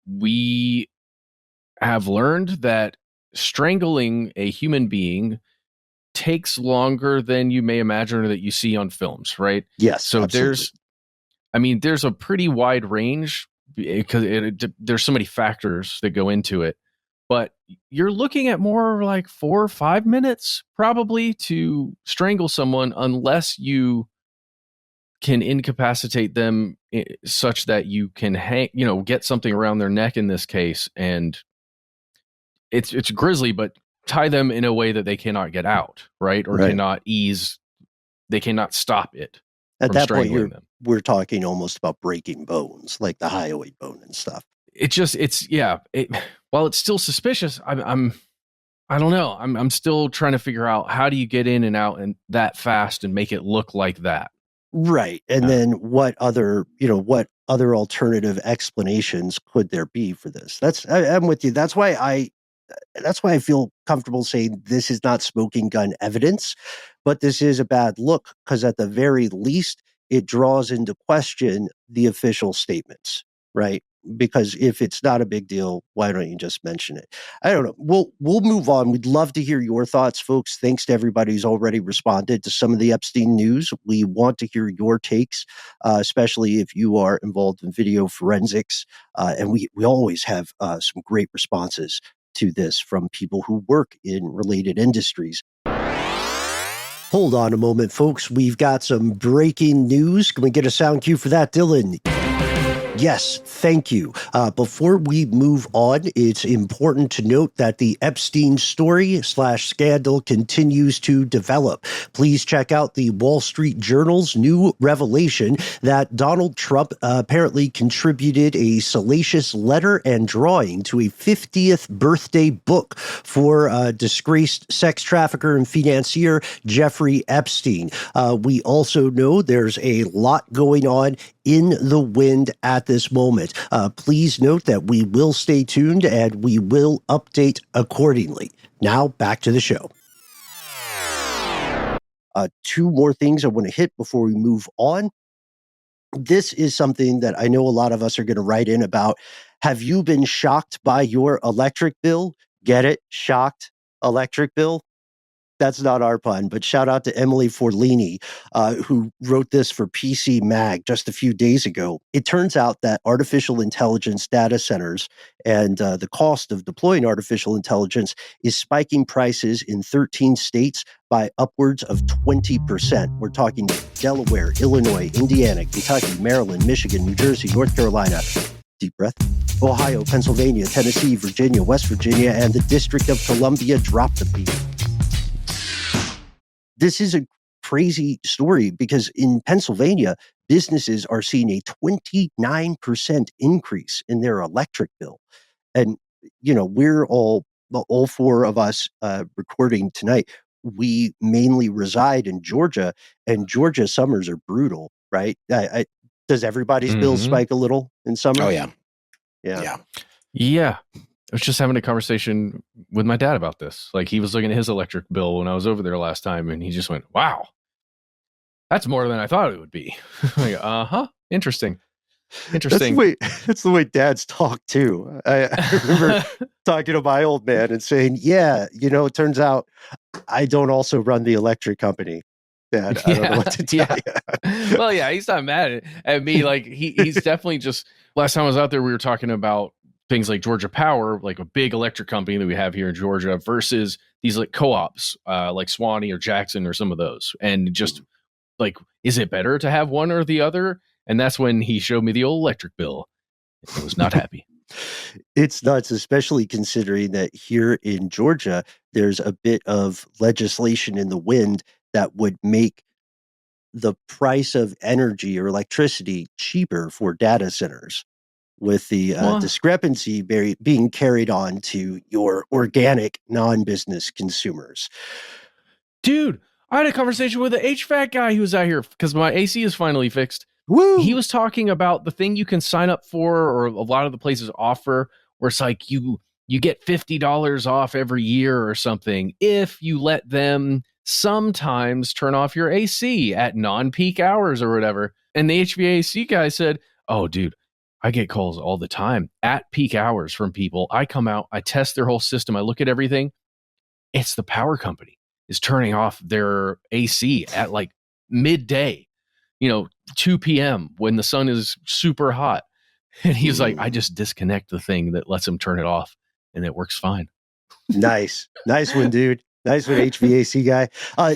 We have learned that strangling a human being takes longer than you may imagine or that you see on films, right? Yes. So absolutely. there's a pretty wide range because there's so many factors that go into it. But you're looking at more like 4 or 5 minutes probably to strangle someone unless you can incapacitate them such that you can get something around their neck in this case. And it's grisly, but tie them in a way that they cannot get out, right? Or they cannot stop it. At that point, we're talking almost about breaking bones, like the hyoid bone and stuff. While it's still suspicious, I don't know. I'm still trying to figure out how do you get in and out and that fast and make it look like that. Right. And then what other alternative explanations could there be for this? I'm with you. That's why I feel comfortable saying this is not smoking gun evidence, but this is a bad look because at the very least, it draws into question the official statements, right? Because if it's not a big deal, why don't you just mention it? I don't know. We'll move on. We'd love to hear your thoughts, folks. Thanks to everybody who's already responded to some of the Epstein news. We want to hear your takes, especially if you are involved in video forensics. And we always have some great responses to this from people who work in related industries. Hold on a moment, folks. We've got some breaking news. Can we get a sound cue for that, Dylan? Yes, thank you. Before we move on, it's important to note that the Epstein story/scandal continues to develop. Please check out the Wall Street Journal's new revelation that Donald Trump apparently contributed a salacious letter and drawing to a 50th birthday book for disgraced sex trafficker and financier Jeffrey Epstein. We also know there's a lot going on in the wind at this moment. Please note that we will stay tuned and we will update accordingly. Now, back to the show. Two more things I want to hit before we move on. This is something that I know a lot of us are going to write in about. Have you been shocked by your electric bill? Get it? Shocked electric bill? That's not our pun, but shout out to Emily Forlini, who wrote this for PC Mag just a few days ago. It turns out that artificial intelligence data centers and the cost of deploying artificial intelligence is spiking prices in 13 states by upwards of 20%. We're talking Delaware, Illinois, Indiana, Kentucky, Maryland, Michigan, New Jersey, North Carolina. Deep breath. Ohio, Pennsylvania, Tennessee, Virginia, West Virginia, and the District of Columbia dropped the beat. This is a crazy story because in Pennsylvania, businesses are seeing a 29% increase in their electric bill. And, we're all four of us recording tonight, we mainly reside in Georgia, and Georgia summers are brutal, right? Does everybody's bills spike a little in summer? Oh, yeah. Yeah. I was just having a conversation with my dad about this. Like, he was looking at his electric bill when I was over there last time, and he just went, wow, that's more than I thought it would be. Like, interesting. Interesting. That's the way dads talk too. I remember talking to my old man and saying, yeah, it turns out I don't also run the electric company. Dad, I don't know what to tell you. Well, yeah, he's not mad at me. Like he's definitely just, last time I was out there, we were talking about things like Georgia Power, like a big electric company that we have here in Georgia, versus these like co-ops, like Swanee or Jackson or some of those. And just like, is it better to have one or the other? And that's when he showed me the old electric bill. I was not happy. It's nuts, especially considering that here in Georgia, there's a bit of legislation in the wind that would make the price of energy or electricity cheaper for data centers, with the discrepancy being carried on to your organic non-business consumers. Dude, I had a conversation with an HVAC guy who was out here because my AC is finally fixed. Woo! He was talking about the thing you can sign up for, or a lot of the places offer, where it's like you get $50 off every year or something if you let them sometimes turn off your AC at non-peak hours or whatever. And the HVAC guy said, oh, dude, I get calls all the time at peak hours from people. I come out, I test their whole system, I look at everything. It's the power company is turning off their AC at like midday, 2 p.m. when the sun is super hot. And he's like, I just disconnect the thing that lets him turn it off and it works fine. Nice one, dude. Nice one, HVAC guy.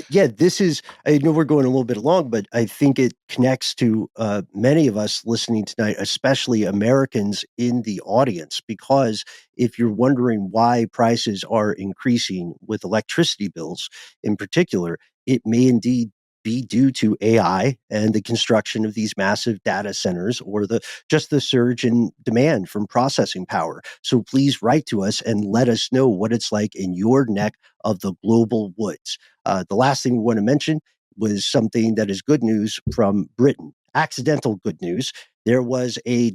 This is, I know we're going a little bit long, but I think it connects to many of us listening tonight, especially Americans in the audience, because if you're wondering why prices are increasing with electricity bills in particular, it may indeed be due to AI and the construction of these massive data centers, or just the surge in demand from processing power. So please write to us and let us know what it's like in your neck of the global woods. The last thing we want to mention was something that is good news from Britain. Accidental good news. There was a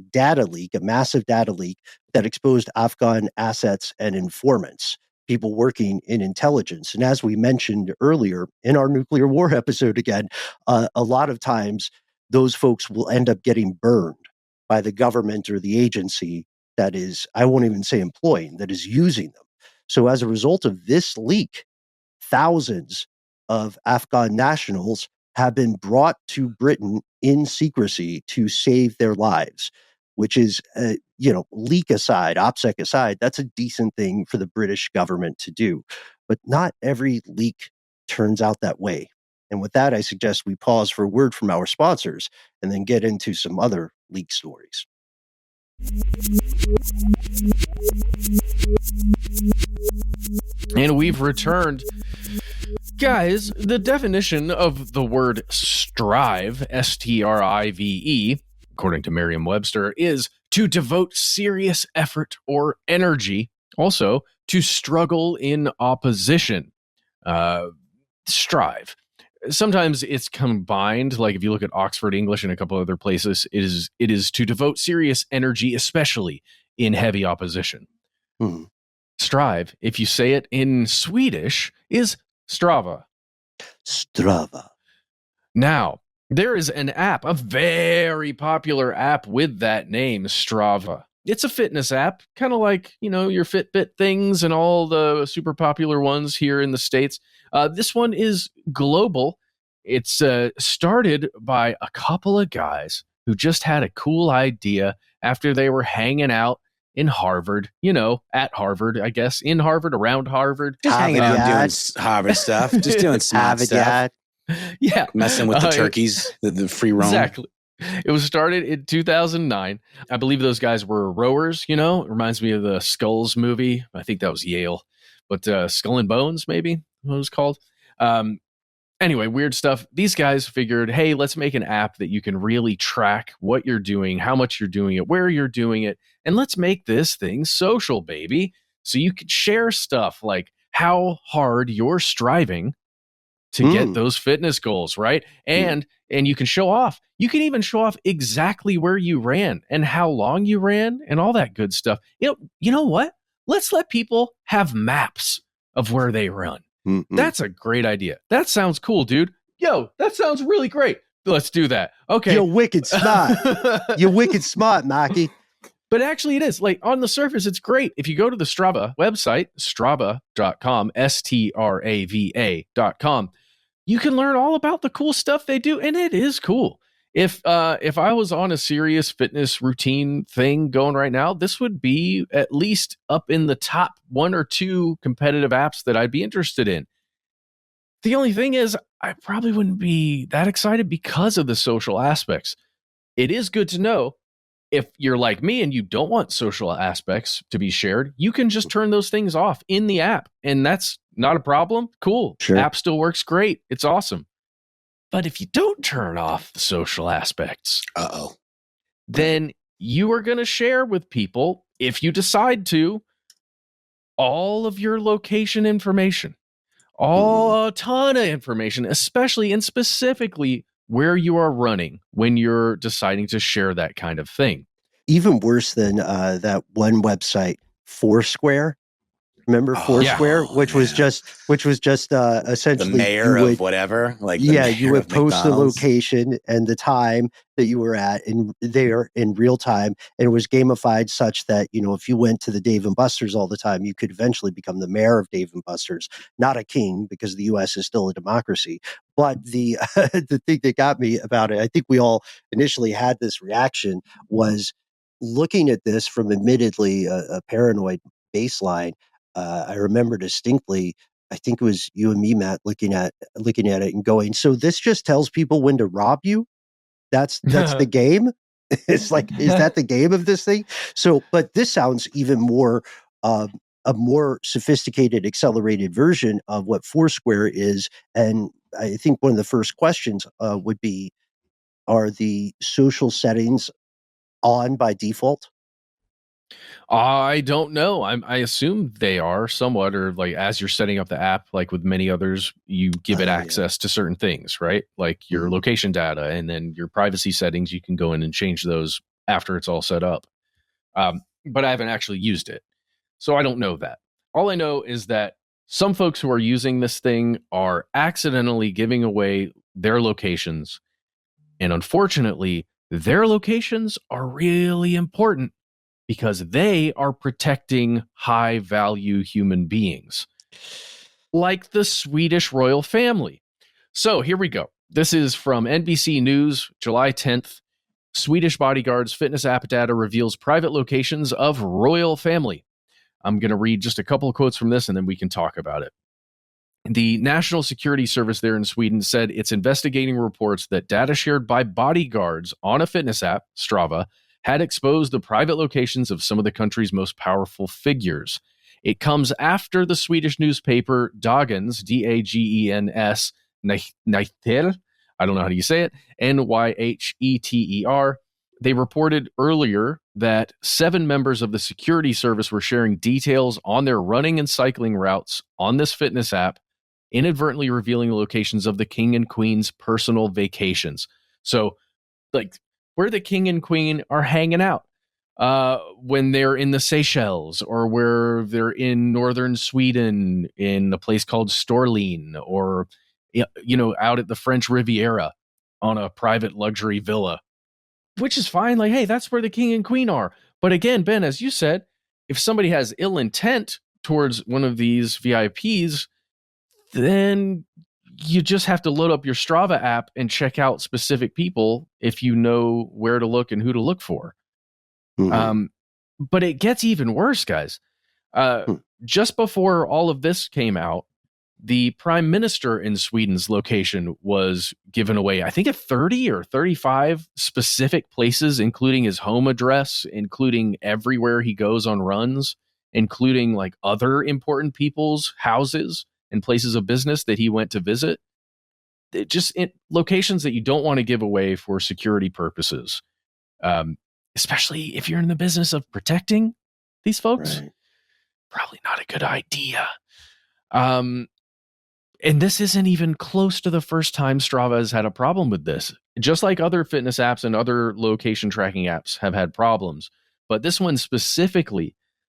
massive data leak that exposed Afghan assets and informants, people working in intelligence. And as we mentioned earlier in our nuclear war episode again, a lot of times those folks will end up getting burned by the government or the agency that is, I won't even say employing, that is using them. So as a result of this leak, thousands of Afghan nationals have been brought to Britain in secrecy to save their lives, which is, leak aside, OPSEC aside, that's a decent thing for the British government to do. But not every leak turns out that way. And with that, I suggest we pause for a word from our sponsors and then get into some other leak stories. And we've returned. Guys, the definition of the word strive, S-T-R-I-V-E, according to Merriam-Webster, is to devote serious effort or energy, also to struggle in opposition. Strive. Sometimes it's combined, like if you look at Oxford English and a couple other places, it is to devote serious energy, especially in heavy opposition. Strive, if you say it in Swedish, is Strava. Strava. Now, there is an app, a very popular app with that name, Strava. It's a fitness app, kind of like, your Fitbit things and all the super popular ones here in the States. This one is global. It's started by a couple of guys who just had a cool idea after they were hanging out in Harvard, at Harvard, I guess, in Harvard, around Harvard. Just hanging out doing Harvard stuff, just doing smart stuff. Yeah. Messing with the turkeys, the free roam. Exactly. It was started in 2009. I believe those guys were rowers, It reminds me of the Skulls movie. I think that was Yale. But Skull and Bones, maybe, what it was called. Anyway, weird stuff. These guys figured, hey, let's make an app that you can really track what you're doing, how much you're doing it, where you're doing it, and let's make this thing social, baby. So you could share stuff like how hard you're striving to get those fitness goals, right? And you can show off. You can even show off exactly where you ran and how long you ran and all that good stuff. You know what? Let's let people have maps of where they run. That's a great idea. That sounds cool, dude. Yo, that sounds really great. Let's do that. Okay. You're wicked smart. You're wicked smart, Marky. But actually it is. Like on the surface, it's great. If you go to the Strava website, strava.com, strava.com, you can learn all about the cool stuff they do. And it is cool. If I was on a serious fitness routine thing going right now, this would be at least up in the top 1 or 2 competitive apps that I'd be interested in. The only thing is, I probably wouldn't be that excited because of the social aspects. It is good to know if you're like me and you don't want social aspects to be shared, you can just turn those things off in the app. And that's not a problem. Cool. Sure. App still works great. It's awesome. But if you don't turn off the social aspects, then you are going to share with people, if you decide to, all of your location information, a ton of information, especially and specifically where you are running when you're deciding to share that kind of thing. Even worse than that one website, Foursquare. Remember Foursquare, which was just essentially the mayor of whatever. Like you would post the McDonald's. location and the time that you were at in real time, and it was gamified such that if you went to the Dave and Buster's all the time, you could eventually become the mayor of Dave and Buster's, not a king because the U.S. is still a democracy. But the the thing that got me about it, I think we all initially had this reaction, was looking at this from admittedly a paranoid baseline. I remember distinctly, I think it was you and me, Matt, looking at it and going, so this just tells people when to rob you? That's the game? It's like, is that the game of this thing? So, but this sounds even more a more sophisticated, accelerated version of what Foursquare is. And I think one of the first questions would be, are the social settings on by default? I don't know. I assume they are somewhat, or like as you're setting up the app, like with many others, you give it access to certain things, right? Like your location data and then your privacy settings. You can go in and change those after it's all set up. But I haven't actually used it, so I don't know that. All I know is that some folks who are using this thing are accidentally giving away their locations. And unfortunately, their locations are really important, because they are protecting high-value human beings, like the Swedish royal family. So here we go. This is from NBC News, July 10th. Swedish bodyguards' fitness app data reveals private locations of royal family. I'm going to read just a couple of quotes from this, and then we can talk about it. The National Security Service there in Sweden said it's investigating reports that data shared by bodyguards on a fitness app, Strava, had exposed the private locations of some of the country's most powerful figures. It comes after the Swedish newspaper Dagens, Dagens, Nyheter, I don't know how you say it, Nyheter. They reported earlier that 7 members of the security service were sharing details on their running and cycling routes on this fitness app, inadvertently revealing the locations of the king and queen's personal vacations. So, like, where the king and queen are hanging out when they're in the Seychelles, or where they're in northern Sweden in a place called Storlien, or out at the French Riviera on a private luxury villa, which is fine. Like, hey, that's where the king and queen are. But again, Ben, as you said, if somebody has ill intent towards one of these VIPs, then you just have to load up your Strava app and check out specific people if you know where to look and who to look for. But it gets even worse, guys. Just before all of this came out, the prime minister in Sweden's location was given away, I think, at 30 or 35 specific places, including his home address, including everywhere he goes on runs, including like other important people's houses and places of business that he went to visit. Locations that you don't want to give away for security purposes, especially if you're in the business of protecting these folks. Right. Probably not a good idea. And this isn't even close to the first time Strava has had a problem with this. Just like other fitness apps and other location tracking apps have had problems. But this one specifically,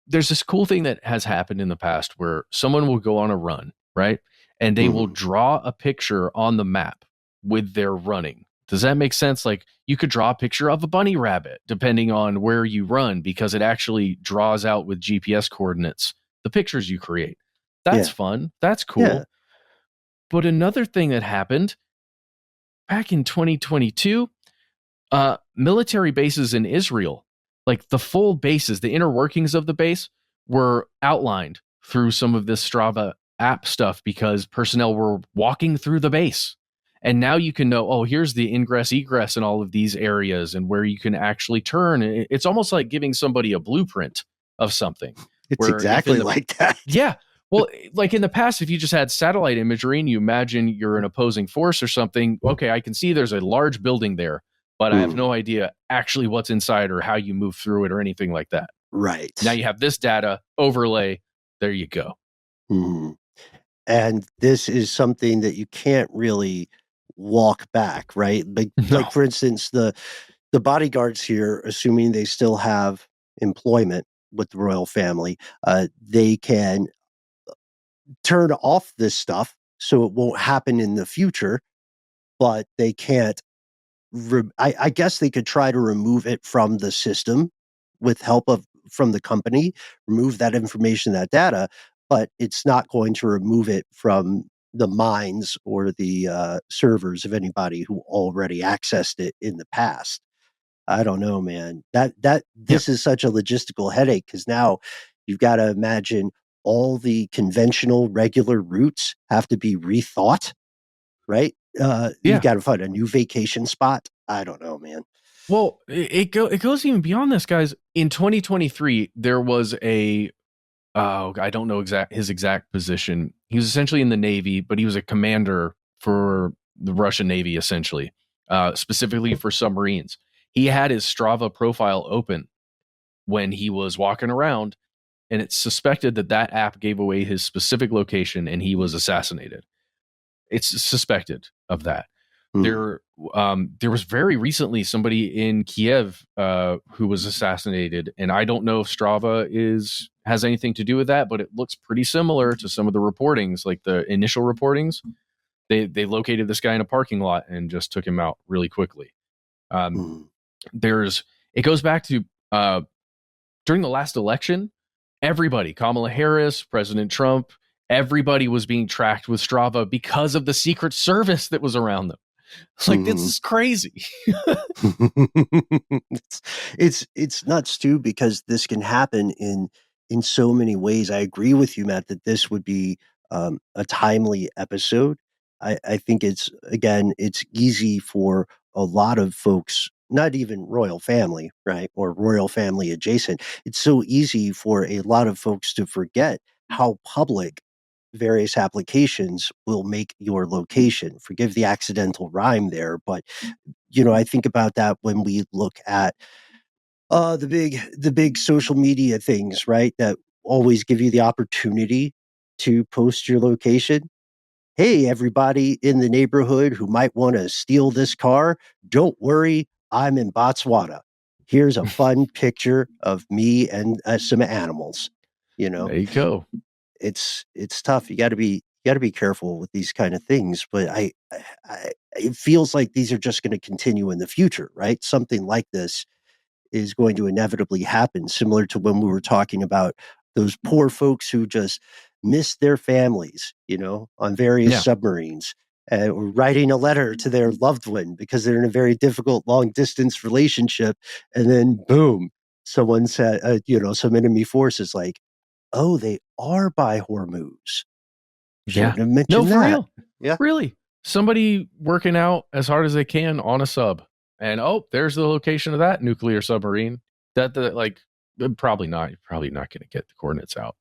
there's this cool thing that has happened in the past where someone will go on a run, right? And they will draw a picture on the map with their running, Does that make sense? Like, you could draw a picture of a bunny rabbit depending on where you run, because it actually draws out with GPS coordinates the pictures you create. That's fun. That's cool. Yeah. But another thing that happened back in 2022, military bases in Israel, like the full bases, the inner workings of the base were outlined through some of this Strava app stuff because personnel were walking through the base. And now you can know, oh, here's the ingress, egress in all of these areas and where you can actually turn. It's almost like giving somebody a blueprint of something. It's exactly like that. Yeah. Well, like in the past, if you just had satellite imagery and you imagine you're an opposing force or something, okay, I can see there's a large building there, but I have no idea actually what's inside or how you move through it or anything like that. Right. Now you have this data overlay. There you go. And this is something that you can't really walk back, right? Like for instance, the bodyguards here, assuming they still have employment with the royal family, they can turn off this stuff so it won't happen in the future, but they can't. I guess they could try to remove it from the system with help from the company, remove that information, that data, but it's not going to remove it from the minds or the servers of anybody who already accessed it in the past. I don't know, man. This is such a logistical headache because now you've got to imagine all the conventional regular routes have to be rethought, right? You got to find a new vacation spot. I don't know, man. Well, it goes even beyond this, guys. In 2023, there was I don't know his exact position. He was essentially in the Navy, but he was a commander for the Russian Navy, essentially, specifically for submarines. He had his Strava profile open when he was walking around, and it's suspected that app gave away his specific location and he was assassinated. It's suspected of that. There was very recently somebody in Kiev who was assassinated, and I don't know if Strava has anything to do with that, but it looks pretty similar to some of the reportings, like the initial reportings. They located this guy in a parking lot and just took him out really quickly. It goes back to during the last election, everybody, Kamala Harris, President Trump, everybody was being tracked with Strava because of the Secret Service that was around them. It's like, this is crazy. It's nuts too, because this can happen in so many ways. I agree with you, Matt, that this would be a timely episode. I think it's easy for a lot of folks, not even royal family, right, or royal family adjacent. It's so easy for a lot of folks to forget how public various applications will make your location. Forgive the accidental rhyme there, but I think about that when we look at the big social media things, right? That always give you the opportunity to post your location. Hey, everybody in the neighborhood who might want to steal this car, don't worry, I'm in Botswana. Here's a fun picture of me and some animals. There you go. It's tough. You got to be careful with these kind of things. But it feels like these are just going to continue in the future, right? Something like this is going to inevitably happen, similar to when we were talking about those poor folks who just missed their families, on various submarines, or writing a letter to their loved one because they're in a very difficult long distance relationship, and then boom, someone said, some enemy force is like, oh, they are by Hormuz. Shouldn't have mentioned for that. Real. Yeah, really. Somebody working out as hard as they can on a sub, and there's the location of that nuclear submarine. That probably not. You're probably not going to get the coordinates out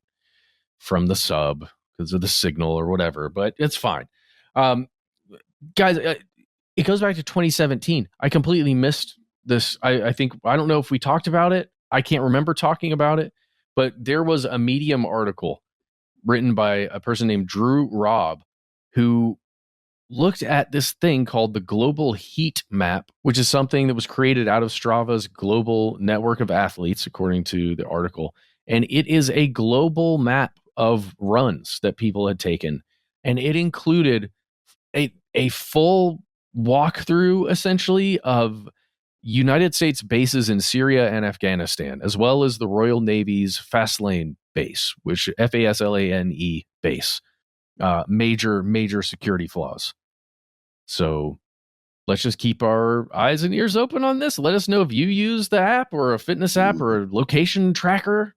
from the sub because of the signal or whatever, but it's fine. Guys, it goes back to 2017. I completely missed this. I think, I don't know if we talked about it. I can't remember talking about it, but there was a Medium article written by a person named Drew Robb who looked at this thing called the Global Heat Map, which is something that was created out of Strava's global network of athletes, according to the article. And it is a global map of runs that people had taken. And it included a full walkthrough, essentially, of United States bases in Syria and Afghanistan, as well as the Royal Navy's Faslane base, which Faslane base. Major security flaws. So let's just keep our eyes and ears open on this. Let us know if you use the app or a fitness app or a location tracker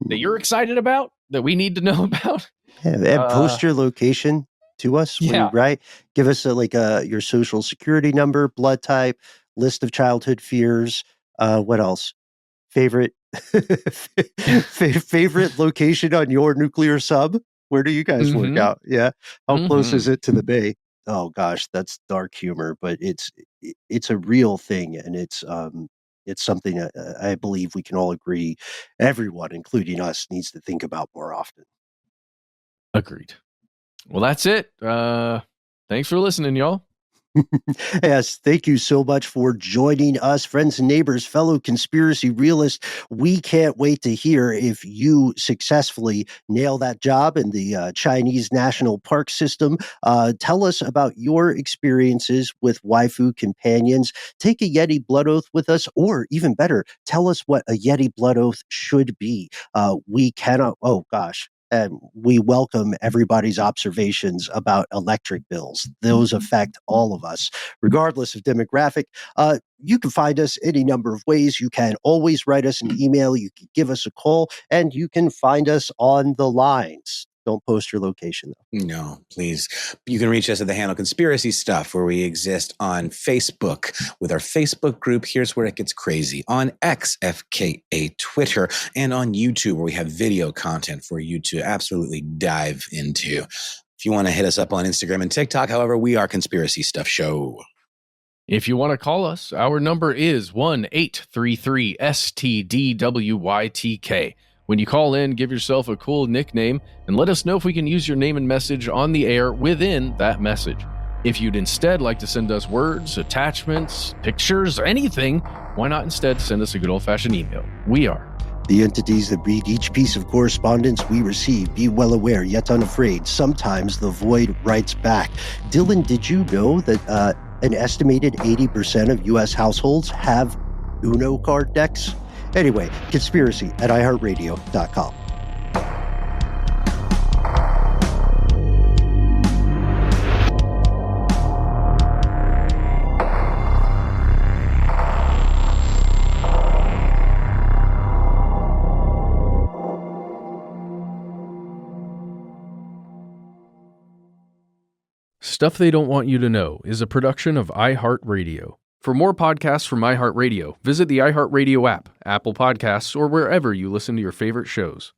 that you're excited about, that we need to know about. And post your location to us. Right? Give us your social security number, blood type, list of childhood fears. What else? Favorite location on your nuclear sub? Where do you guys work out? Yeah. How close is it to the bay? Oh gosh, that's dark humor, but it's a real thing, and it's something I believe we can all agree everyone, including us, needs to think about more often. Agreed. Well, that's it. Thanks for listening, y'all. Yes, thank you so much for joining us, friends and neighbors, fellow conspiracy realists. We can't wait to hear if you successfully nail that job in the Chinese National Park System. Tell us about your experiences with waifu companions. Take a Yeti blood oath with us, or even better, tell us what a Yeti blood oath should be. We cannot, oh gosh. And we welcome everybody's observations about electric bills. Those affect all of us, regardless of demographic. You can find us any number of ways. You can always write us an email. You can give us a call, and you can find us on the lines. Don't post your location, though. No, please. You can reach us at the handle Conspiracy Stuff, where we exist on Facebook with our Facebook group. Here's where it gets crazy. On X, FKA Twitter, and on YouTube, where we have video content for you to absolutely dive into. If you want to hit us up on Instagram and TikTok, however, we are Conspiracy Stuff Show. If you want to call us, our number is 1-833-STDWYTK. When you call in, give yourself a cool nickname and let us know if we can use your name and message on the air within that message. If you'd instead like to send us words, attachments, pictures, or anything, why not instead send us a good old-fashioned email? We are the entities that read each piece of correspondence we receive. Be well aware, yet unafraid. Sometimes the void writes back. Dylan, did you know that an estimated 80% of U.S. households have Uno card decks? Anyway, conspiracy at iHeartRadio.com. Stuff They Don't Want You to Know is a production of iHeartRadio. For more podcasts from iHeartRadio, visit the iHeartRadio app, Apple Podcasts, or wherever you listen to your favorite shows.